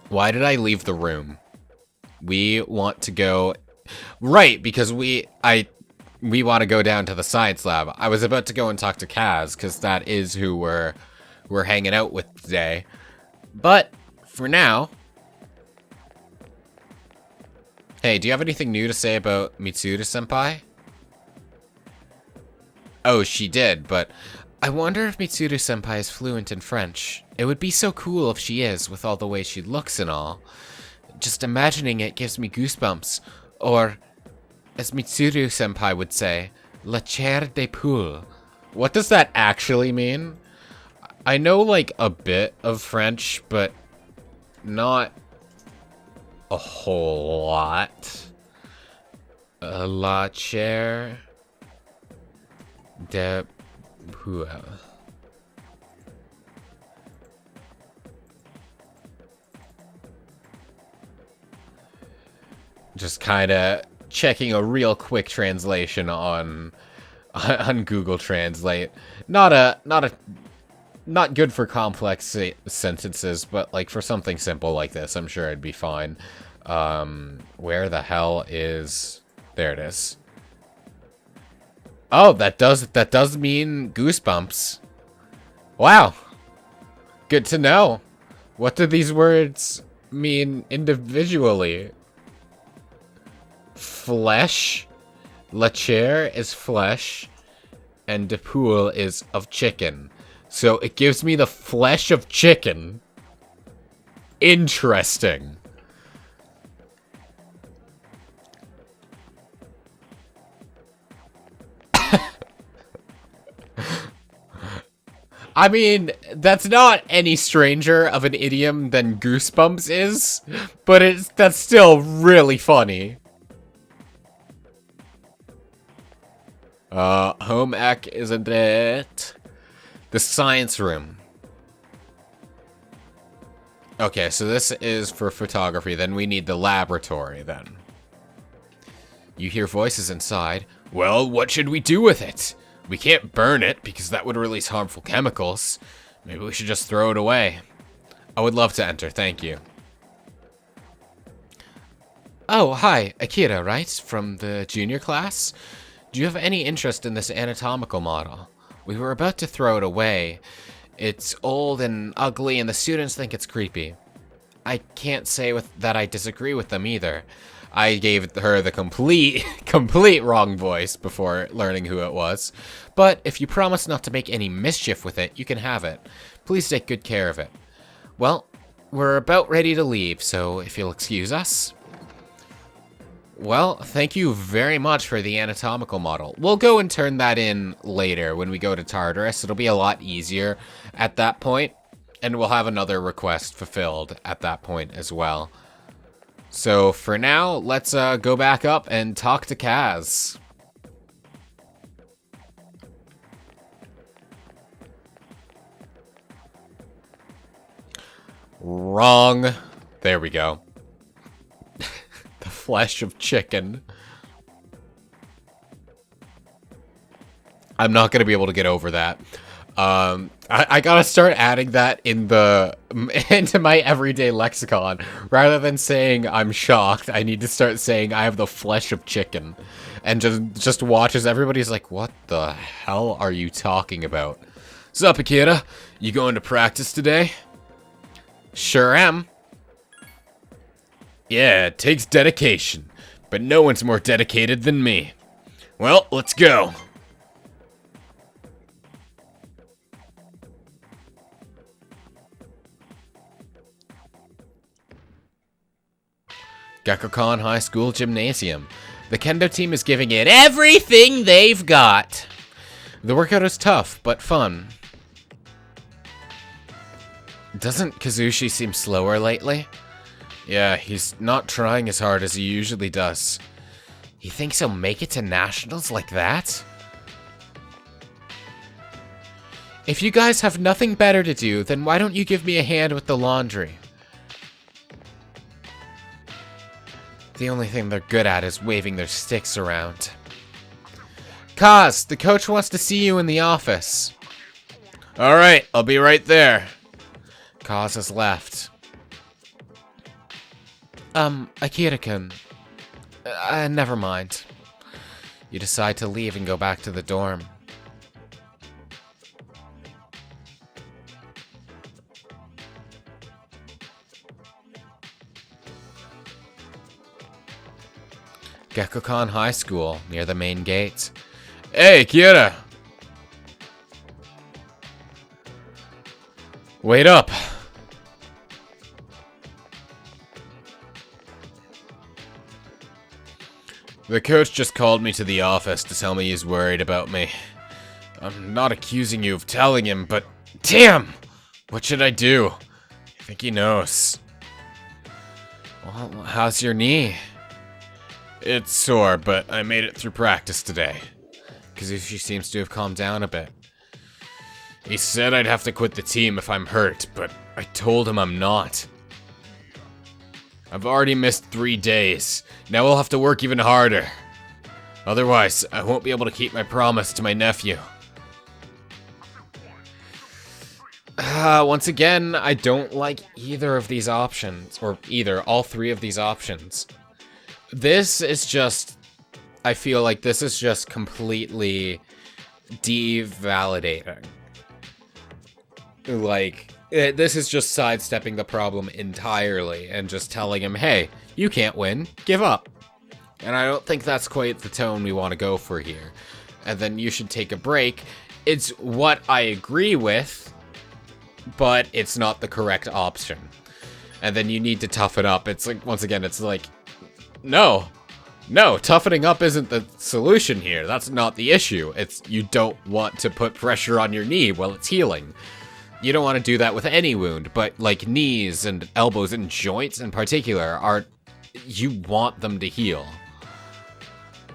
Why did I leave the room? We want to go... Right, because we want to go down to the science lab. I was about to go and talk to Kaz, because that is who we're hanging out with today. But, for now... Hey, do you have anything new to say about Mitsuru-senpai? Oh, she did, but... I wonder if Mitsuru-senpai is fluent in French. It would be so cool if she is, with all the way she looks and all. Just imagining it gives me goosebumps. Or, as Mitsuru-senpai would say, la chair de poule. What does that actually mean? I know, like, a bit of French, but not a whole lot. La chair de poule. Just kind of checking a real quick translation on Google Translate. Not good for complex sentences, but like for something simple like this, I'm sure it'd be fine. Where the hell is... There it is. Oh, that does mean goosebumps. Wow. Good to know. What do these words mean individually? Flesh. La chair is flesh. And de poule is of chicken. So it gives me the flesh of chicken. Interesting. I mean, that's not any stranger of an idiom than goosebumps is, but that's still really funny. Home ec, isn't it? The science room. Okay, so this is for photography, then we need the laboratory, then. You hear voices inside. Well, what should we do with it? We can't burn it, because that would release harmful chemicals. Maybe we should just throw it away. I would love to enter, thank you. Oh, hi, Akira, right? From the junior class? Do you have any interest in this anatomical model? We were about to throw it away. It's old and ugly, and the students think it's creepy. I can't say that I disagree with them either. I gave her the complete wrong voice before learning who it was. But if you promise not to make any mischief with it, you can have it. Please take good care of it. Well, we're about ready to leave, so if you'll excuse us. Well, thank you very much for the anatomical model. We'll go and turn that in later when we go to Tartarus. It'll be a lot easier at that point, and we'll have another request fulfilled at that point as well. So for now, let's go back up and talk to Kaz. Wrong. There we go. The flesh of chicken. I'm not going to be able to get over that. I gotta start adding that into my everyday lexicon. Rather than saying I'm shocked, I need to start saying I have the flesh of chicken. And just watch as everybody's like, what the hell are you talking about? Sup, Akira? You going to practice today? Sure am. Yeah, it takes dedication, but no one's more dedicated than me. Well, let's go. Gekkokan High School Gymnasium. The kendo team is giving it everything they've got. The workout is tough, but fun. Doesn't Kazushi seem slower lately? Yeah, he's not trying as hard as he usually does. He thinks he'll make it to nationals like that? If you guys have nothing better to do, then why don't you give me a hand with the laundry? The only thing they're good at is waving their sticks around. Kaz, the coach wants to see you in the office. Alright, I'll be right there. Kaz has left. Akira-kun. Never mind. You decide to leave and go back to the dorm. Gekkokan High School, near the main gate. Hey, Kira! Wait up! The coach just called me to the office to tell me he's worried about me. I'm not accusing you of telling him, but damn! What should I do? I think he knows. Well, how's your knee? It's sore, but I made it through practice today. Kazushi seems to have calmed down a bit. He said I'd have to quit the team if I'm hurt, but I told him I'm not. I've already missed 3 days. Now I'll have to work even harder. Otherwise, I won't be able to keep my promise to my nephew. Once again, I don't like either of these options, or all 3 of these options. This is just, I feel like this is just completely devalidating. Like, this is just sidestepping the problem entirely and just telling him, hey, you can't win, give up. And I don't think that's quite the tone we want to go for here. And then you should take a break. It's what I agree with, but it's not the correct option. And then you need to toughen up. It's like, once again, it's like, no, toughening up isn't the solution here. That's not the issue. It's you don't want to put pressure on your knee while it's healing. You don't want to do that with any wound, but like knees and elbows and joints in particular you want them to heal.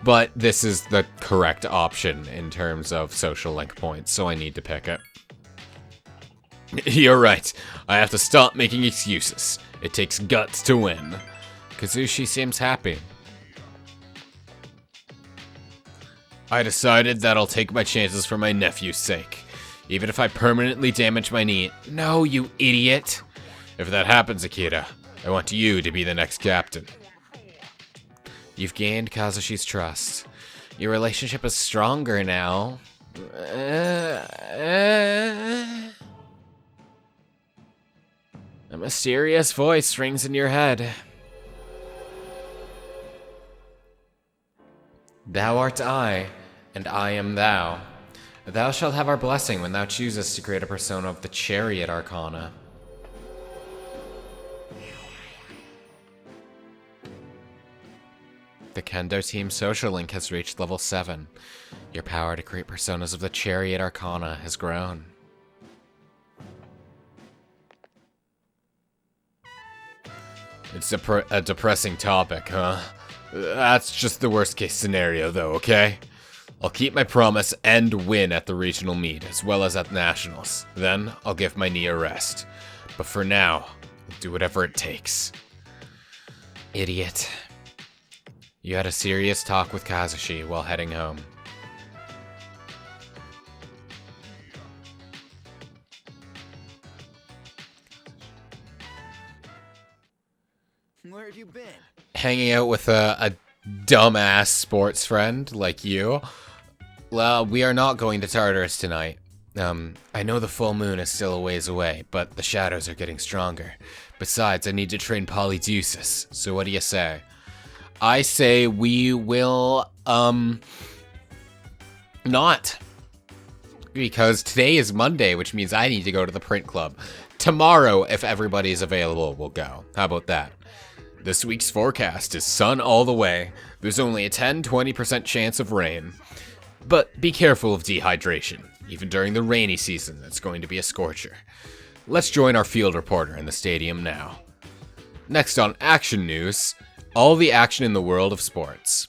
But this is the correct option in terms of social link points, so I need to pick it. You're right. I have to stop making excuses. It takes guts to win. Kazushi seems happy. I decided that I'll take my chances for my nephew's sake. Even if I permanently damage my knee. No, you idiot. If that happens, Akira, I want you to be the next captain. You've gained Kazushi's trust. Your relationship is stronger now. A mysterious voice rings in your head. Thou art I, and I am thou. Thou shalt have our blessing when thou choosest to create a persona of the Chariot Arcana. The Kendo Team's social link has reached level 7. Your power to create personas of the Chariot Arcana has grown. It's a depressing topic, huh? That's just the worst case scenario though, okay? I'll keep my promise and win at the regional meet, as well as at nationals. Then, I'll give my knee a rest. But for now, I'll do whatever it takes. Idiot. You had a serious talk with Kazushi while heading home. Where have you been? Hanging out with a dumbass sports friend like you. Well, we are not going to Tartarus tonight. I know the full moon is still a ways away, but the shadows are getting stronger. Besides, I need to train Polydeuces, so what do you say? I say we will, not. Because today is Monday, which means I need to go to the print club. Tomorrow, if everybody's available, we'll go. How about that? This week's forecast is sun all the way. There's only a 10-20% chance of rain. But be careful of dehydration. Even during the rainy season, it's going to be a scorcher. Let's join our field reporter in the stadium now. Next on Action News, all the action in the world of sports.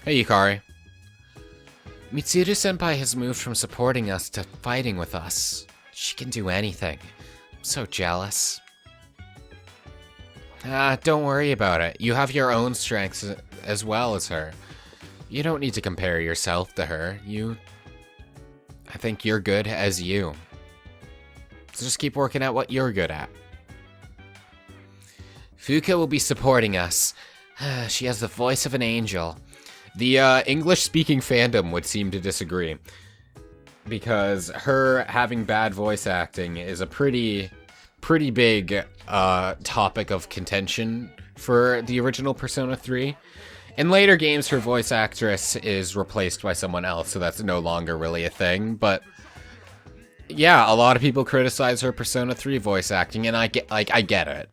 Hey, Yukari. Mitsuru-senpai has moved from supporting us to fighting with us. She can do anything. I'm so jealous. Don't worry about it. You have your own strengths as well as her. You don't need to compare yourself to her. I think you're good as you. So just keep working at what you're good at. Fuuka will be supporting us. She has the voice of an angel. The English-speaking fandom would seem to disagree. Because her having bad voice acting is a pretty big topic of contention for the original Persona 3. In later games, her voice actress is replaced by someone else, so that's no longer really a thing, but yeah, a lot of people criticize her Persona 3 voice acting, and I get it.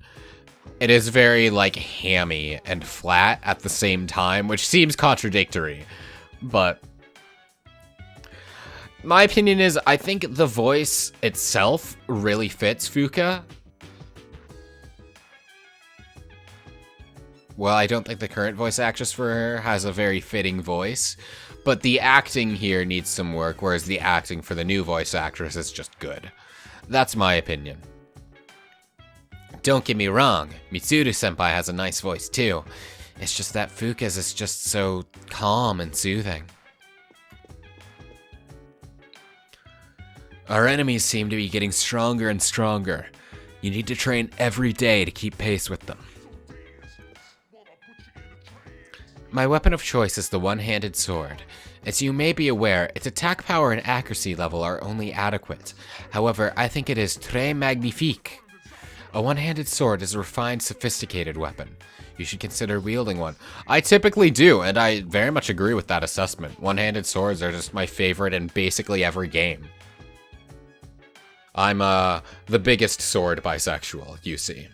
It is very, like, hammy and flat at the same time, which seems contradictory, but my opinion is, I think the voice itself really fits Fuuka. Well, I don't think the current voice actress for her has a very fitting voice, but the acting here needs some work, whereas the acting for the new voice actress is just good. That's my opinion. Don't get me wrong, Mitsuru-senpai has a nice voice too. It's just that Fuuka's is just so calm and soothing. Our enemies seem to be getting stronger and stronger. You need to train every day to keep pace with them. My weapon of choice is the one-handed sword. As you may be aware, its attack power and accuracy level are only adequate. However, I think it is très magnifique. A one-handed sword is a refined, sophisticated weapon. You should consider wielding one. I typically do, and I very much agree with that assessment. One-handed swords are just my favorite in basically every game. I'm the biggest sword bisexual, you see.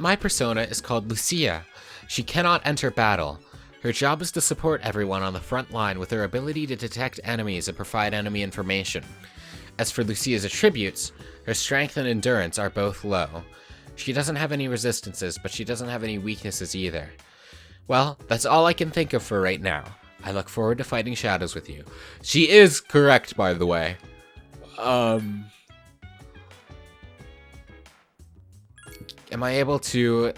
My persona is called Lucia. She cannot enter battle. Her job is to support everyone on the front line with her ability to detect enemies and provide enemy information. As for Lucia's attributes, her strength and endurance are both low. She doesn't have any resistances, but she doesn't have any weaknesses either. Well, that's all I can think of for right now. I look forward to fighting shadows with you. She is correct, by the way. Am I able to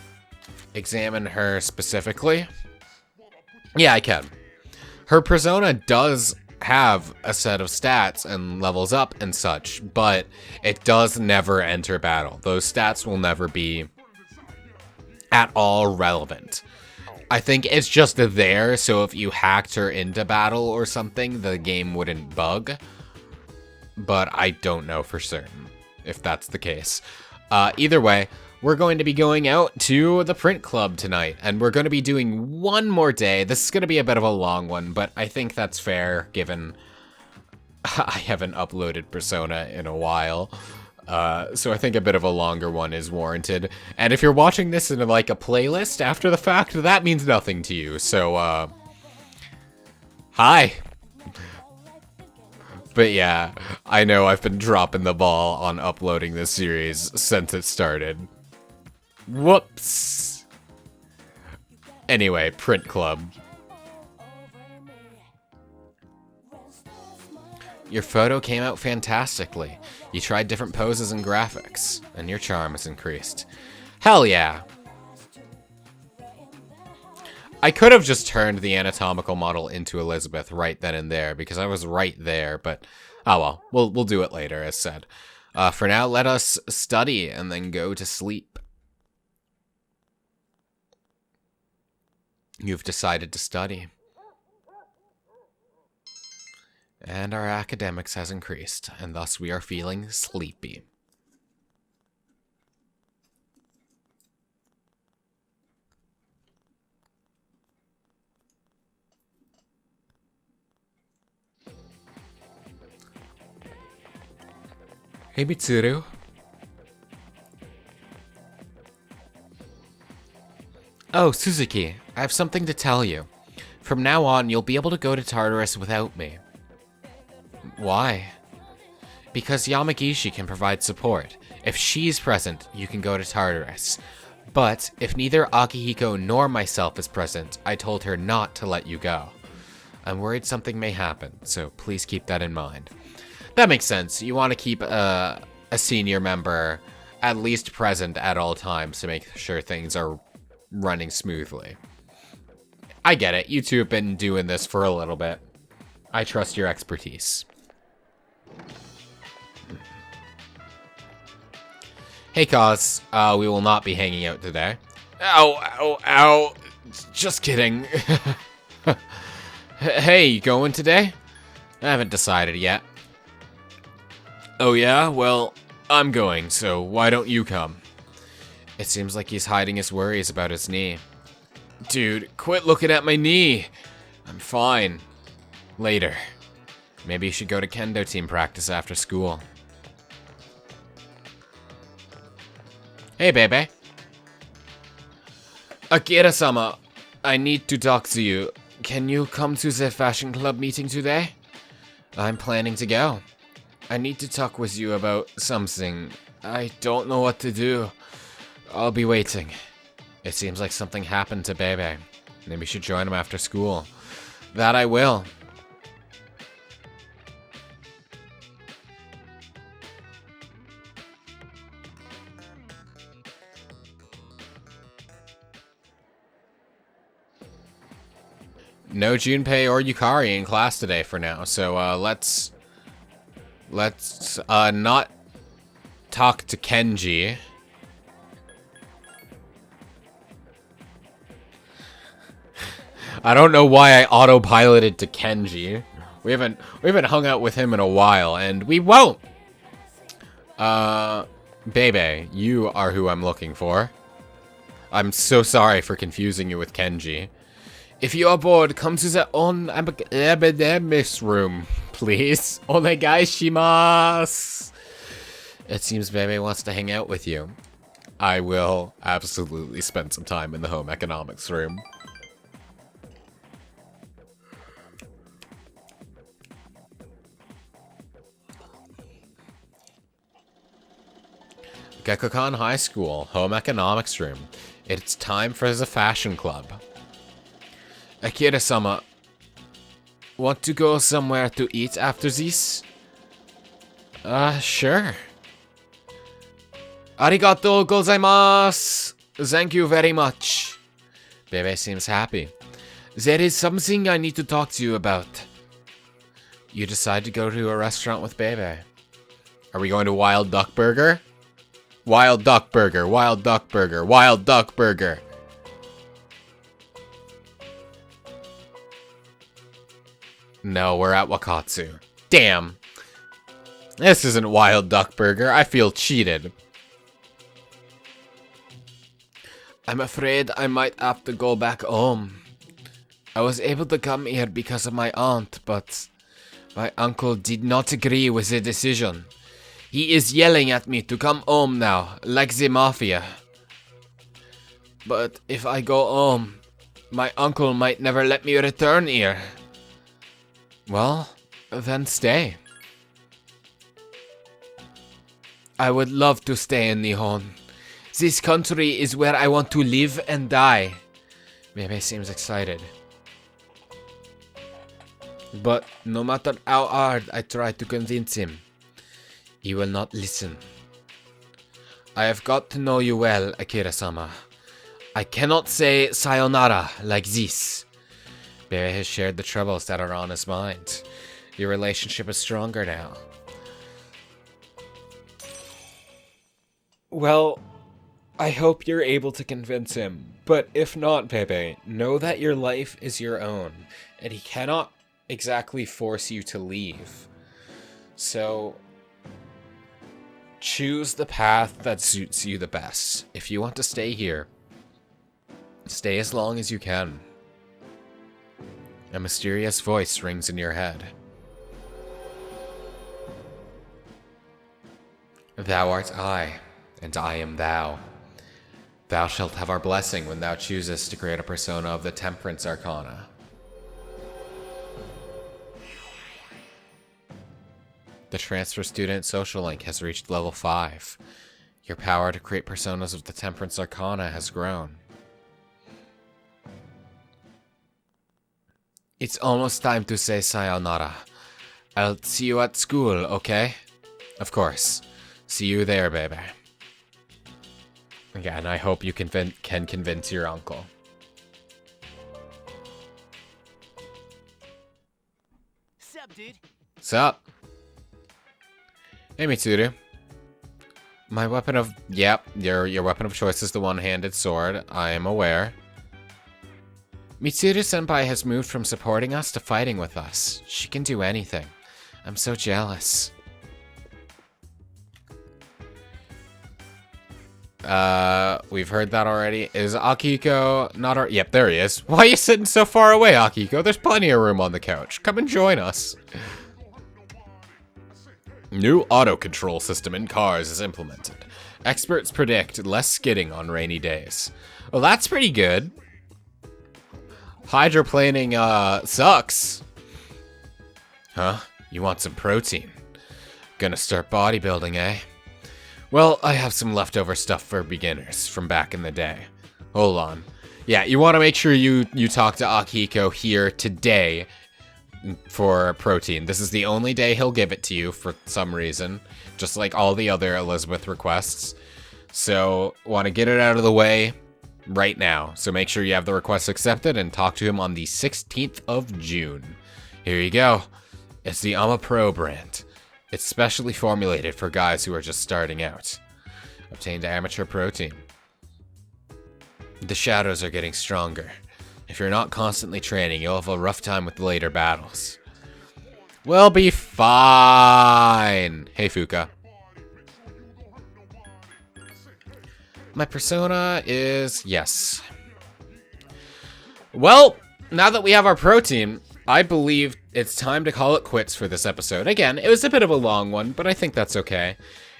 examine her specifically? Yeah, I can. Her persona does have a set of stats and levels up and such, but it does never enter battle. Those stats will never be at all relevant. I think it's just there, so if you hacked her into battle or something, the game wouldn't bug. But I don't know for certain if that's the case. Either way, we're going to be going out to the print club tonight, and we're going to be doing one more day. This is going to be a bit of a long one, but I think that's fair, given I haven't uploaded Persona in a while. So I think a bit of a longer one is warranted. And if you're watching this in like a playlist after the fact, that means nothing to you. So, hi. But yeah, I know I've been dropping the ball on uploading this series since it started. Whoops. Anyway, print club. Your photo came out fantastically. You tried different poses and graphics, and your charm has increased. Hell yeah! I could have just turned the anatomical model into Elizabeth right then and there, because I was right there, but oh well, we'll do it later, as said. For now, let us study and then go to sleep. You've decided to study. And our academics has increased, and thus we are feeling sleepy. Hey, Mitsuru. Oh, Suzuki, I have something to tell you. From now on, you'll be able to go to Tartarus without me. Why? Because Yamagishi can provide support. If she's present, you can go to Tartarus. But if neither Akihiko nor myself is present, I told her not to let you go. I'm worried something may happen, so please keep that in mind. That makes sense. You want to keep a senior member at least present at all times to make sure things are running smoothly. I get it. You two have been doing this for a little bit. I trust your expertise. Hey, Kaz. We will not be hanging out today. Ow, ow, ow. Just kidding. Hey, you going today? I haven't decided yet. Oh yeah? Well, I'm going, so why don't you come? It seems like he's hiding his worries about his knee. Dude, quit looking at my knee. I'm fine. Later. Maybe you should go to kendo team practice after school. Hey, baby. Akira-sama, I need to talk to you. Can you come to the fashion club meeting today? I'm planning to go. I need to talk with you about something. I don't know what to do. I'll be waiting. It seems like something happened to Bebe. Maybe you should join him after school. That I will. No Junpei or Yukari in class today for now, so let's not talk to Kenji. I don't know why I autopiloted to Kenji. We haven't hung out with him in a while, and we won't. Bebe, you are who I'm looking for. I'm so sorry for confusing you with Kenji. If you are bored, come to the on-epidemics room, please. Onegaishimasu. It seems Bebe wants to hang out with you. I will absolutely spend some time in the home economics room. Gekukan High School, home economics room. It's time for the fashion club. Akira-sama, want to go somewhere to eat after this? Sure. Arigatou gozaimasu! Thank you very much. Bebe seems happy. There is something I need to talk to you about. You decide to go to a restaurant with Bebe. Are we going to Wild Duck Burger? Wild Duck Burger, Wild Duck Burger, Wild Duck Burger. No, we're at Wakatsu. Damn. This isn't Wild Duck Burger. I feel cheated. I'm afraid I might have to go back home. I was able to come here because of my aunt, but my uncle did not agree with the decision. He is yelling at me to come home now, like the mafia. But if I go home, my uncle might never let me return here. Well, then stay. I would love to stay in Nihon. This country is where I want to live and die. Bebe seems excited. But no matter how hard I try to convince him, he will not listen. I have got to know you well, Akira-sama. I cannot say sayonara like this. Bebe has shared the troubles that are on his mind. Your relationship is stronger now. Well, I hope you're able to convince him. But if not, Bebe, know that your life is your own, and he cannot exactly force you to leave. So choose the path that suits you the best. If you want to stay here, stay as long as you can. A mysterious voice rings in your head. Thou art I, and I am thou. Thou shalt have our blessing when thou choosest to create a persona of the Temperance Arcana. The transfer student social link has reached level 5. Your power to create personas of the Temperance Arcana has grown. It's almost time to say sayonara. I'll see you at school, okay? Of course. See you there, baby. Again, I hope you can convince your uncle. Sup, dude? Sup? Hey, Mitsuru. My weapon of... Yep, your weapon of choice is the one-handed sword. I am aware. Mitsuru-senpai has moved from supporting us to fighting with us. She can do anything. I'm so jealous. We've heard that already. Is Akiko not Yep, there he is. Why are you sitting so far away, Akiko? There's plenty of room on the couch. Come and join us. New auto control system in cars is implemented. Experts predict less skidding on rainy days. Well, that's pretty good. Hydroplaning, sucks. Huh? You want some protein? Gonna start bodybuilding, eh? Well, I have some leftover stuff for beginners from back in the day. Hold on. Yeah, you want to make sure you talk to Akiko here today for protein. This is the only day he'll give it to you for some reason, just like all the other Elizabeth requests. So, want to get it out of the way right now. So make sure you have the request accepted and talk to him on the 16th of June. Here you go. It's the Ama Pro brand. It's specially formulated for guys who are just starting out. Obtained amateur protein. The shadows are getting stronger. If you're not constantly training, you'll have a rough time with later battles. We'll be fine. Hey, Fuuka. My persona is... yes. Well, now that we have our protein, I believe it's time to call it quits for this episode. Again, it was a bit of a long one, but I think that's okay.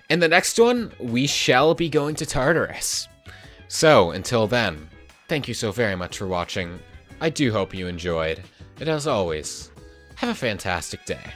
In the next one, we shall be going to Tartarus. So, until then, thank you so very much for watching. I do hope you enjoyed. And as always, have a fantastic day.